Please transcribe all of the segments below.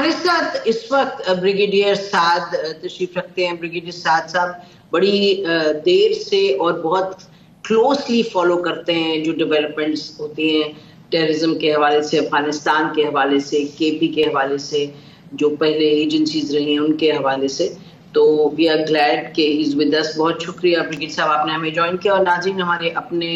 हमारे साथ इस वक्त ब्रिगेडियर साद तशरीफ रखते हैं। ब्रिगेडियर साद साहब बड़ी देर से और बहुत क्लोजली फॉलो करते हैं जो डेवलपमेंट्स होती हैं टेररिज्म के हवाले से, अफगानिस्तान के हवाले से, केपी के हवाले से, जो पहले एजेंसीज रही हैं उनके हवाले से। तो वी आर ग्लैड कि ही इज विद अस। बहुत शुक्रिया ब्रिगेडियर साहब, आपने हमें ज्वाइन किया। और नाज़रीन, हमारे अपने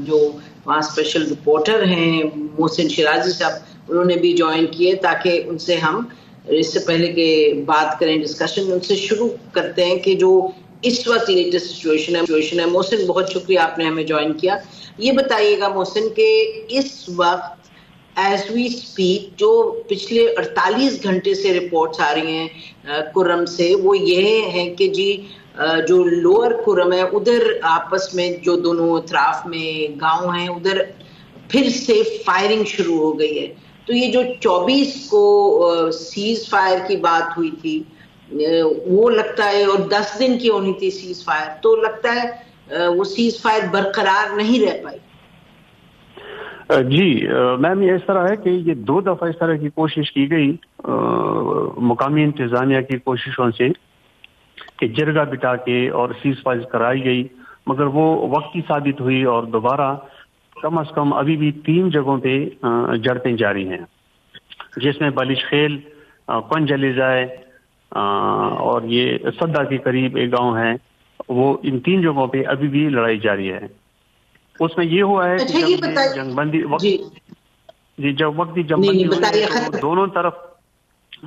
जो वहाँ स्पेशल रिपोर्टर हैं मोहसिन शिराजी साहब, उन्होंने भी ज्वाइन किए ताकि उनसे हम इससे पहले के बात करें, डिस्कशन उनसे शुरू करते हैं कि जो इस वक्त लेटेस्ट सिचुएशन है। मोहसिन, बहुत शुक्रिया आपने हमें ज्वाइन किया। ये बताइएगा मोहसिन कि इस वक्त एज वी स्पीक जो पिछले 48 घंटे से रिपोर्ट्स आ रही हैं कुर्रम से, वो ये है कि जी जो लोअर कुर्रम है उधर आपस में जो दोनों अतराफ में गांव हैं उधर फिर से फायरिंग शुरू हो गई है। तो ये जो 24 को सीज फायर की बात हुई थी वो लगता है, और 10 दिन की होनी थी सीज फायर, तो लगता है वो सीज फायर बरकरार नहीं रह पाई। जी मैम, ये इस तरह है कि ये 2 दफा इस तरह की कोशिश की गई मुकामी इंतजामिया की कोशिशों से कि जिरगा बिठा के और सीज फायर कराई गई, मगर वो वक्ती साबित हुई और दोबारा कम अज कम अभी भी 3 जगहों पे झड़पें जारी हैं, जिसमें बालिश खेल, पंजलिजाए और ये सद्दा के करीब एक गांव है। वो इन 3 जगहों पे अभी भी लड़ाई जारी है। उसमें ये हुआ है कि जब जंगबंदी जब वक्ती जंगबंदी हुई तो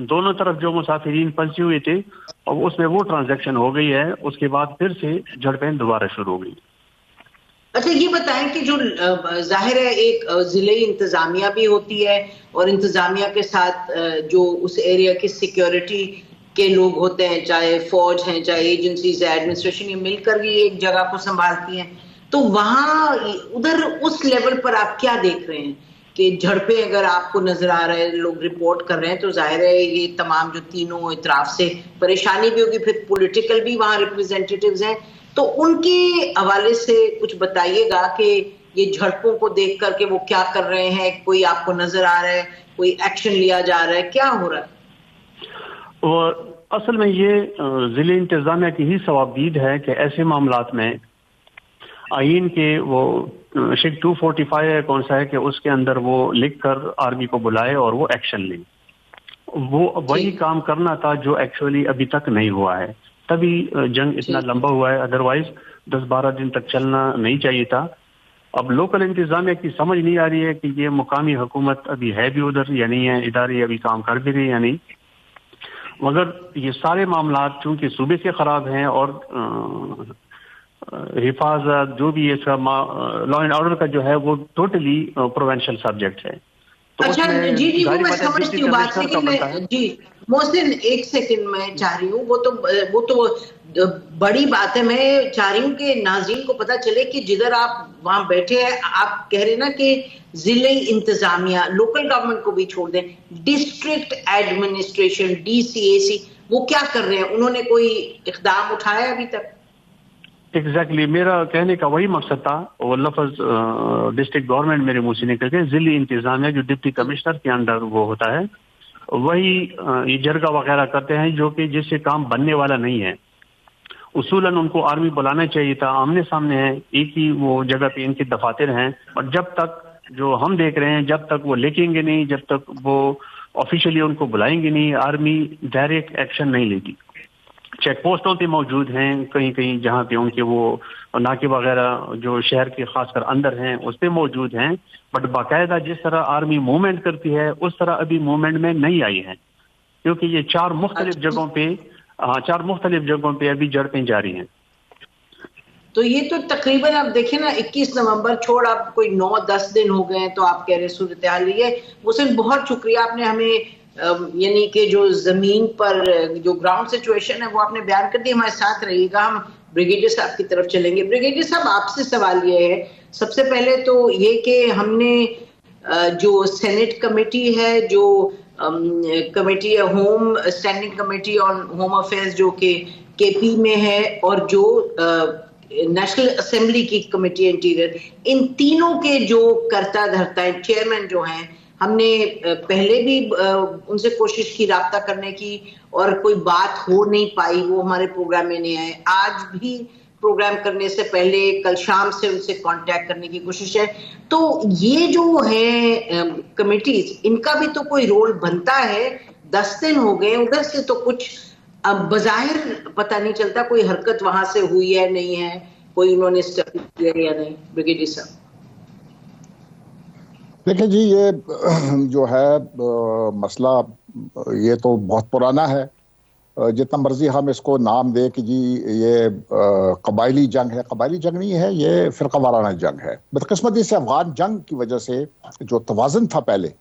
दोनों तरफ जो मुसाफिरीन फंसे हुए थे और उसमें वो ट्रांजैक्शन हो गई है। उसके बाद फिर से झड़पें दोबारा शुरू हो गई। अच्छा, ये बताएं कि जो जाहिर है एक जिले इंतजामिया भी होती है और इंतजामिया के साथ जो उस एरिया की सिक्योरिटी के लोग होते हैं, चाहे फौज हैं, चाहे एजेंसीज है, एडमिनिस्ट्रेशन, ये मिलकर भी एक जगह को संभालती हैं। तो वहां उधर उस लेवल पर आप क्या देख रहे हैं कि झड़पें अगर आपको नजर आ रहे हैं, लोग रिपोर्ट कर रहे हैं, तो जाहिर है ये तमाम जो तीनों इतराफ से परेशानी भी होगी, फिर पॉलिटिकल भी वहां रिप्रेजेंटेटिव्स हैं, तो उनके हवाले से कुछ बताइएगा कि ये झड़पों को देख करके वो क्या कर रहे हैं, कोई आपको नजर आ रहा है, कोई एक्शन लिया जा रहा है, क्या हो रहा है? और असल में ये जिले इंतजामिया की ही सवाबदीद है कि ऐसे मामलात में आईन के वो शिक 245 है, कौन सा है कि उसके अंदर वो लिखकर आर्मी को बुलाए और वो एक्शन ले। वो वही काम करना था जो एक्चुअली अभी तक नहीं हुआ है, तभी जंग इतना लंबा हुआ है। अदरवाइज 10-12 दिन तक चलना नहीं चाहिए था। अब लोकल इंतजामिया की समझ नहीं आ रही है कि ये मुकामी हुकूमत अभी है भी उधर या नहीं है, इदारे अभी काम कर भी रही या नहीं। मगर ये सारे मामलात चूंकि सूबे से खराब हैं और हिफाजत जो भी इसका लॉ एंड ऑर्डर का जो है वो टोटली प्रोविंशियल सब्जेक्ट है। तो अच्छा जी वो मैं समझती हूँ बात, लेकिन मैं जी मोहसिन एक सेकंड मैं चाह रही हूँ, वो तो बड़ी बात है। मैं चाह रही हूँ कि नाज़रीन को पता चले कि जिधर आप वहां बैठे हैं, आप कह रहे ना कि जिले इंतजामिया, लोकल गवर्नमेंट को भी छोड़ दें, डिस्ट्रिक्ट एडमिनिस्ट्रेशन DCAC वो क्या कर रहे हैं? उन्होंने कोई इक़दाम उठाया अभी तक? एग्जैक्टली मेरा कहने का वही मकसद था। वो लफ्ज डिस्ट्रिक्ट गवर्नमेंट मेरे मुंह से निकल के जिले इंतजामिया जो डिप्टी कमिश्नर के अंडर वो होता है, वही ये जरगा वगैरह करते हैं जो कि जिससे काम बनने वाला नहीं है। उसूलन उनको आर्मी बुलाना चाहिए था, आमने सामने है, एक ही वो जगह पे इनके दफातर हैं। और जब तक जो हम देख रहे हैं, जब तक वो लिखेंगे नहीं, जब तक वो ऑफिशियली उनको बुलाएंगे नहीं, आर्मी डायरेक्ट एक्शन नहीं लेगी। चेक पोस्टों पे मौजूद हैं कहीं कहीं जहाँ पे उनके वो नाके वगैरह जो शहर के खासकर अंदर हैं उस पे मौजूद हैं, बट बाकायदा जिस तरह आर्मी मूवमेंट करती है उस तरह अभी मूवमेंट में नहीं आई है, क्योंकि ये 4 मुख्तलिफ जगहों पे अभी झड़पें जारी हैं। तो ये तो तकरीबन आप देखें ना, 21 नवंबर छोड़ आप कोई 9-10 दिन हो गए, तो आप कह रहे सूरत हाल ये। हुसैन बहुत शुक्रिया, आपने हमें यानी कि जो जमीन पर जो ग्राउंड सिचुएशन है वो आपने बयान कर दी। हमारे साथ रहिएगा, हम ब्रिगेडियर साहब की तरफ चलेंगे। ब्रिगेडियर साहब, आपसे सवाल ये है, सबसे पहले तो ये कि हमने जो सेनेट कमेटी है, जो कमेटी है home standing committee on home affairs जो कि KP में है, और जो नेशनल असेंबली की कमेटी इंटीरियर, इन तीनों के जो करता धरता है, चेयरमैन जो हैं, हमने पहले भी उनसे कोशिश की राब्ता करने की और कोई बात हो नहीं पाई, वो हमारे प्रोग्राम में नहीं आए। आज भी प्रोग्राम करने से पहले कल शाम से उनसे कांटेक्ट करने की कोशिश है। तो ये जो है कमिटीज, इनका भी तो कोई रोल बनता है। 10 दिन हो गए, उधर से तो कुछ अब बज़ाहिर पता नहीं चलता कोई हरकत वहां से हुई है नहीं है, कोई उन्होंने स्टेप लिया या नहीं। ब्रिगेडियर साहब देखिए जी, ये जो है मसला, ये तो बहुत पुराना है। जितना मर्जी हम इसको नाम दे कि जी ये कबायली जंग है, कबायली जंग नहीं है, ये फिरका वाराना जंग है। बदकिस्मती से अफगान जंग की वजह से जो तवाज़ुन था पहले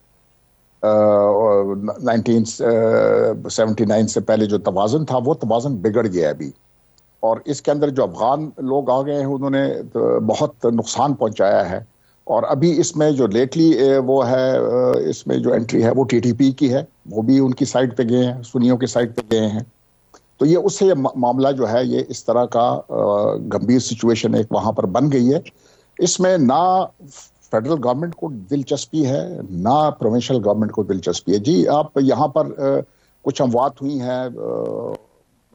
1979 से पहले जो तवाज़ुन था, वो तवाज़ुन बिगड़ गया अभी। और इसके अंदर जो अफगान लोग आ गए हैं, उन्होंने बहुत नुकसान पहुंचाया है। और अभी इसमें जो लेटली वो है, इसमें जो एंट्री है वो टीटीपी की है, वो भी उनकी साइड पे गए हैं, सुन्नियों की साइड पे गए हैं। तो ये उससे ये मामला जो है, ये इस तरह का गंभीर सिचुएशन एक वहां पर बन गई है। इसमें ना फेडरल गवर्नमेंट को दिलचस्पी है, ना प्रोविंशियल गवर्नमेंट को दिलचस्पी है। जी, आप यहाँ पर कुछ अमवात हुई हैं,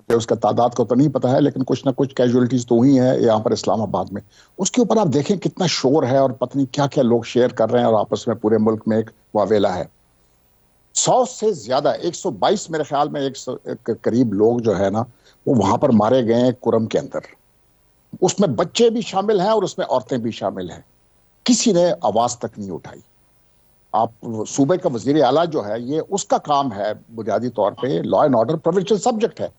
मुझे उसका तादाद को तो नहीं पता है, लेकिन कुछ ना कुछ कैजुअलिटीज तो हुई है यहाँ पर इस्लामाबाद में। उसके ऊपर आप देखें कितना शोर है और पता नहीं क्या क्या लोग शेयर कर रहे हैं, और आपस में पूरे मुल्क में एक वावेला है। 100 से ज्यादा 122 मेरे ख्याल में 100 करीब लोग जो है ना, वो वहां पर मारे गए हैं कुरम के अंदर। उसमें बच्चे भी शामिल हैं और उसमें औरतें भी शामिल हैं। किसी ने आवाज तक नहीं उठाई। आप सूबे का वजीर आला जो है, ये उसका काम है बुनियादी तौर पे, law and order provincial subject है।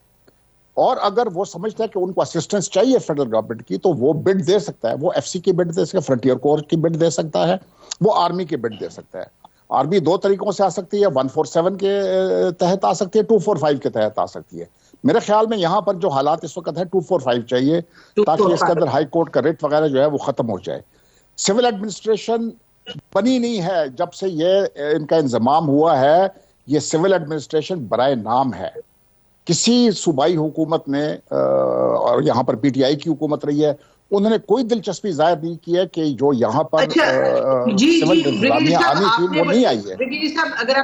और अगर वो समझता है कि उनको असिस्टेंस चाहिए फेडरल गवर्नमेंट की, तो वो बिड दे सकता है। वो एफसी की बिड दे सकता है, फ्रंटियर कोर की बिड दे सकता है, वो आर्मी की बिड दे सकता है। आर्मी 2 तरीकों से आ सकती है, 147 के तहत आ सकती है, 245 के तहत आ सकती है। मेरे ख्याल में यहाँ पर जो हालात इस वक्त है, 245 चाहिए, ताकि इसके अंदर हाई कोर्ट का रिट वगैरह जो है वो खत्म हो जाए। सिविल एडमिनिस्ट्रेशन बनी नहीं है जब से ये इनका इंजमाम हुआ है। ये सिविल एडमिनिस्ट्रेशन बराए नाम है। किसी सूबाई हुकूमत ने, और यहाँ पर पीटीआई की हुकूमत रही है, उन्होंने कोई दिलचस्पी जाहिर नहीं की है कि जो यहाँ पर सिविल इंतजामिया आनी थी वो नहीं आई है। ब्रिगेडियर साहब, अगर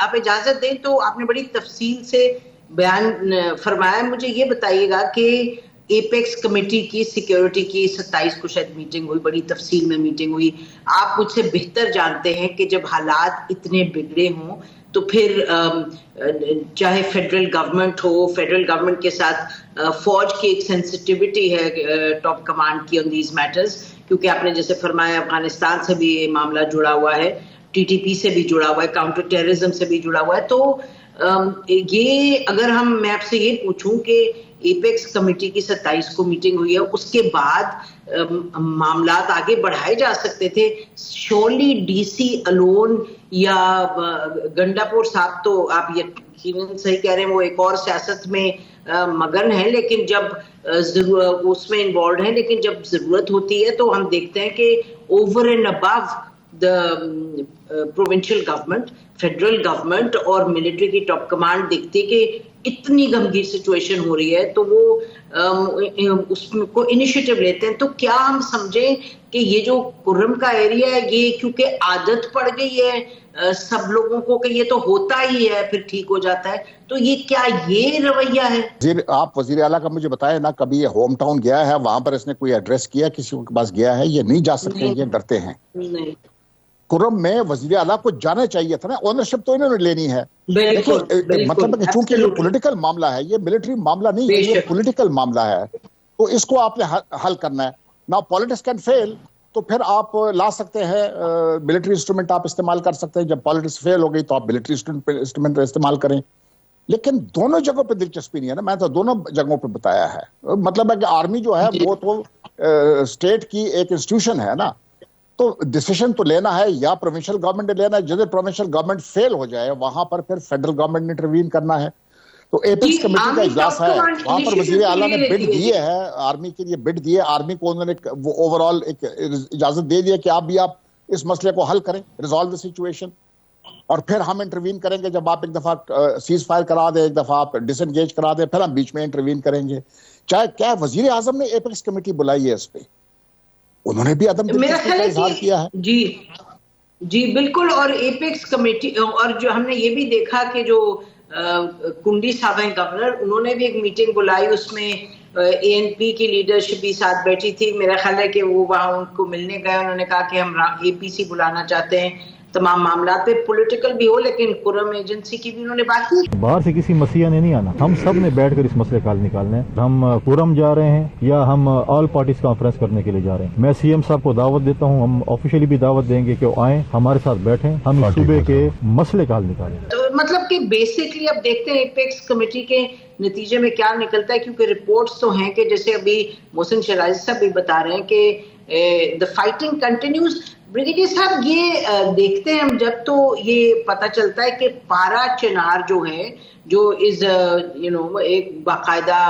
आप इजाजत दें तो आपने बड़ी तफसील से बयान फरमाया। मुझे ये बताइएगा कि एपेक्स कमेटी की सिक्योरिटी की 27 को शायद मीटिंग हुई, बड़ी तफसील में मीटिंग हुई। आप मुझसे बेहतर जानते हैं कि जब हालात इतने बिगड़े हों तो फिर चाहे फेडरल गवर्नमेंट हो, फेडरल गवर्नमेंट के साथ फौज की एक सेंसिटिविटी है टॉप कमांड की ऑन दीज मैटर्स, क्योंकि आपने जैसे फरमाया अफगानिस्तान से भी ये मामला जुड़ा हुआ है, टीटीपी से भी जुड़ा हुआ है, काउंटर टेररिज्म से भी जुड़ा हुआ है। तो ये अगर मैं आपसे ये पूछूं कि एपेक्स कमेटी की 27 को मीटिंग हुई है, उसके बाद मामलात आगे बढ़ाए जा सकते थे। श्योरली डीसी अलोन या गंडापुर साहब, तो आप यकीनन सही कह रहे हैं, वो एक और सियासत में मगन है, लेकिन जब उसमें इन्वॉल्व है, लेकिन जब जरूरत होती है तो हम देखते हैं कि over and above the provincial government, federal government और मिलिट्री की टॉप कमांड देखती है कि इतनी गंभीर सिचुएशन हो रही है तो वो उसको इनिशिएटिव लेते हैं। तो क्या हम समझें कि ये जो कुर्रम का एरिया है, ये क्योंकि आदत पड़ गई है सब लोगों को कि ये तो होता ही है फिर ठीक हो जाता है, तो ये क्या ये रवैया है? आप वजीर आला का मुझे बताया ना, कभी ये होम टाउन गया है, वहां पर इसने कोई एड्रेस किया, किसी के पास गया है? ये नहीं जा सकते, ये डरते हैं। नहीं, कुर्रम में वजीर आला को जाना चाहिए था ना, ओनरशिप तो इन्होंने लेनी है। देखिए, मतलब है कि चूंकि ये पॉलिटिकल मामला है, ये मिलिट्री मामला नहीं है, ये पॉलिटिकल मामला है, तो इसको आपने हल करना है ना। पॉलिटिक्स कैन फेल, तो फिर आप ला सकते हैं मिलिट्री इंस्ट्रूमेंट आप इस्तेमाल कर सकते हैं। जब पॉलिटिक्स फेल हो गई तो आप मिलिट्री इंस्ट्रूमेंट इस्तेमाल करें। लेकिन दोनों जगहों पे दिलचस्पी नहीं है ना, मैं तो दोनों जगहों पे बताया है। मतलब है कि आर्मी जो है वो तो स्टेट की एक इंस्टीट्यूशन है ना, तो डिसीजन तो लेना है या प्रोविंशियल गवर्नमेंट ने लेना है। जिधर प्रोविंशियल गवर्नमेंट फेल हो जाए वहां पर फिर फेडरल गवर्नमेंट ने इंटरवीन करना है। तो एपेक्स कमेटी का इजलास है, वहां पर वजीर आला ने बिड दिए है, आर्मी के लिए बिड दिए, आर्मी को उन्होंने वो ओवरऑल एक इजाजत दे दिया कि आप इस मसले को हल करें, रिजॉल्व द सिचुएशन, और फिर हम इंटरवीन करेंगे। जब आप एक दफा सीज फायर करा दे, एक दफा आप डिसएंगेज करा दे, फिर हम बीच में इंटरवीन करेंगे। चाहे क्या वजीर आजम ने एपेक्स कमेटी बुलाई है, इस पे उन्होंने भी अदम दिलचस्पी का इजहार किया है। जी, जी, बिल्कुल। और एपेक्स कमेटी और जो हमने ये भी देखा कि जो कुंडी साहब हैं गवर्नर, उन्होंने भी एक मीटिंग बुलाई, उसमें एएनपी की लीडरशिप भी साथ बैठी थी। मेरा ख्याल है कि वो वहां उनको मिलने गए, उन्होंने कहा कि हम एपीसी बुलाना चाहते हैं, तमाम मामला पे पॉलिटिकल भी हो, लेकिन कुरम एजेंसी की भी उन्होंने बात की। बाहर से किसी मसीहा ने नहीं आना, हम सब ने बैठकर इस मसले का हल निकालना है। हम कुरम जा रहे हैं या हम ऑल पार्टीज कॉन्फ्रेंस करने के लिए जा रहे हैं। मैं सीएम साहब को दावत देता हूं, हम ऑफिशियली भी दावत देंगे कि वो आए, हमारे साथ बैठें, हम इस सूबे के मसले का हल निकालें। तो मतलब कि बेसिकली अब देखते हैं एपेक्स कमेटी के नतीजे में क्या निकलता है, क्योंकि रिपोर्ट्स तो हैं कि जैसे अभी मोहसिन शराजी साहब भी बता रहे हैं कि द फाइटिंग कंटिन्यूज। ब्रिगेडियर साहब, ये देखते हैं हम जब, तो ये पता चलता है कि पारा चिनार जो है, जो इस एक बाकायदा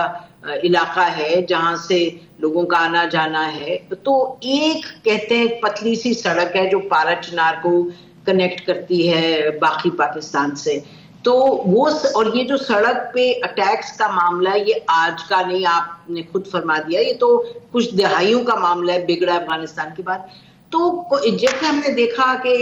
इलाका है जहां से लोगों का आना जाना है, तो एक कहते हैं पतली सी सड़क है जो पारा चिनार को कनेक्ट करती है बाकी पाकिस्तान से। तो वो और ये जो सड़क पे अटैक्स का मामला है, ये आज का नहीं, आपने खुद फरमा दिया, ये तो कुछ दहाइयों का मामला है, बिगड़ा अफगानिस्तान के बाद। तो जैसे हमने देखा कि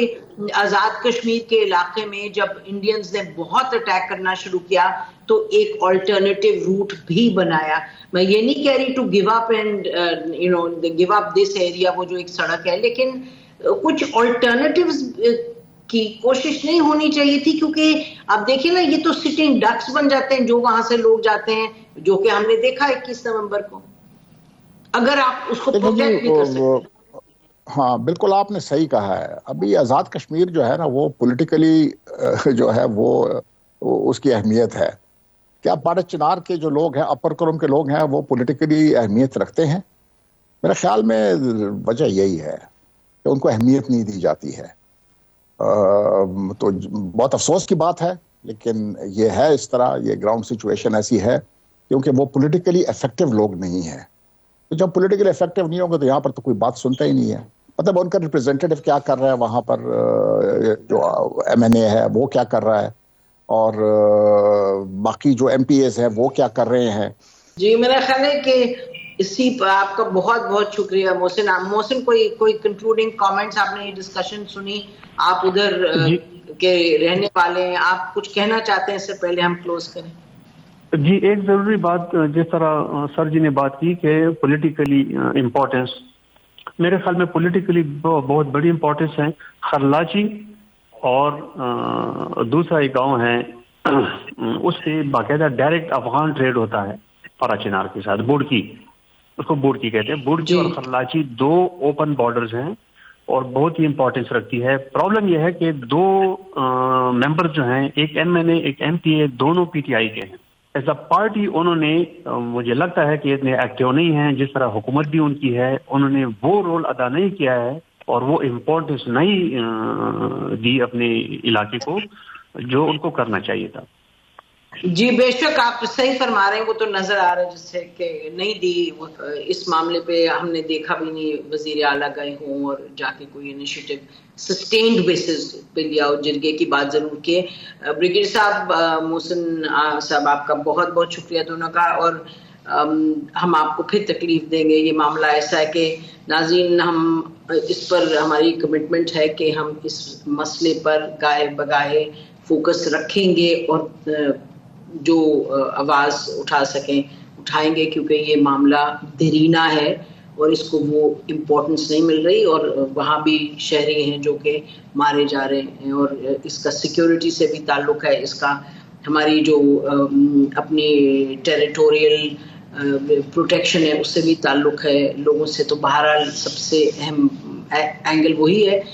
आजाद कश्मीर के इलाके में जब इंडियंस ने बहुत अटैक करना शुरू किया, तो एक ऑल्टरनेटिव रूट भी बनाया। मैं ये नहीं कह रही to give up and give up this area, वो जो एक सड़क है, लेकिन कुछ ऑल्टरनेटिव्स की कोशिश नहीं होनी चाहिए थी, क्योंकि आप देखिए ना, ये तो सिटिंग डक्स बन जाते हैं जो वहां से लोग जाते हैं, जो कि हमने देखा 21 नवंबर को। अगर आप उसको प्रोटेक्ट नहीं कर सकते। हाँ, बिल्कुल आपने सही कहा है। अभी आज़ाद कश्मीर जो है ना, वो पॉलिटिकली जो है वो उसकी अहमियत है। क्या पारा चिनार के जो लोग हैं, अपर कुरम के लोग हैं, वो पॉलिटिकली अहमियत रखते हैं? मेरे ख्याल में वजह यही है कि उनको अहमियत नहीं दी जाती है। तो बहुत अफसोस की बात है, लेकिन ये है इस तरह, ये ग्राउंड सिचुएशन ऐसी है, क्योंकि वो पॉलिटिकली इफेक्टिव लोग नहीं है। तो जब पॉलिटिकली इफेक्टिव नहीं होंगे तो यहाँ पर तो कोई बात सुनता ही नहीं है। मतलब उनका रिप्रेजेंटेटिव क्या कर रहा है वहां पर, जो एमएनए है वो क्या कर रहा है, और बाकी जो एमपीएस है वो क्या कर रहे हैं। जी, मेरा ख्याल है कि इसी पर आपका बहुत बहुत शुक्रिया। मोहसिन, कोई कंक्लूडिंग कमेंट्स? आपने ये डिस्कशन सुनी, आप उधर के रहने वाले हैं, आप कुछ कहना चाहते हैं इससे पहले हम क्लोज करें? जी, एक जरूरी बात, जिस तरह सर जी ने बात की कि पॉलिटिकली इम्पोर्टेंस, मेरे ख्याल में पॉलिटिकली बहुत बड़ी इम्पोर्टेंस है खरलाची, और दूसरा एक गांव है उससे बाकायदा डायरेक्ट अफगान ट्रेड होता है पारा चिनार के साथ, बुड़की, उसको बुड़की कहते हैं। बुड़की और खरलाची 2 ओपन बॉर्डर्स हैं और बहुत ही इंपॉर्टेंस रखती है। प्रॉब्लम यह है कि 2 मेंबर जो हैं, एक एमएनए एक एमपीए, दोनों पीटीआई के हैं। एज अ पार्टी उन्होंने, मुझे लगता है कि इतने एक्टिव नहीं हैं जिस तरह हुकूमत भी उनकी है, उन्होंने वो रोल अदा नहीं किया है और वो इम्पोर्टेंस नहीं दी अपने इलाके को जो उनको करना चाहिए था। जी, बेशक आप सही फरमा रहे हैं, वो तो नजर आ रहा है जिससे कि नहीं दी। इस मामले पे हमने देखा भी नहीं वजीर आला गए हों और जाके कोई इनिशिएटिव सस्टेन्ड बेसिस पे लिया हो। जिरगे की बात जरूर की। ब्रिगेडियर साहब, मोहसिन साहब, आपका बहुत बहुत शुक्रिया दोनों का, और हम आपको फिर तकलीफ देंगे। ये मामला ऐसा है कि नाज़रीन, हम इस पर हमारी कमिटमेंट है कि हम इस मसले पर गाहे बगाहे फोकस रखेंगे और जो आवाज उठा सकें उठाएंगे, क्योंकि ये मामला देरीना है और इसको वो इम्पोर्टेंस नहीं मिल रही, और वहाँ भी शहरी हैं जो कि मारे जा रहे हैं, और इसका सिक्योरिटी से भी ताल्लुक है, इसका हमारी जो अपनी टेरिटोरियल प्रोटेक्शन है उससे भी ताल्लुक है, लोगों से। तो बहरहाल सबसे अहम एंगल वही है।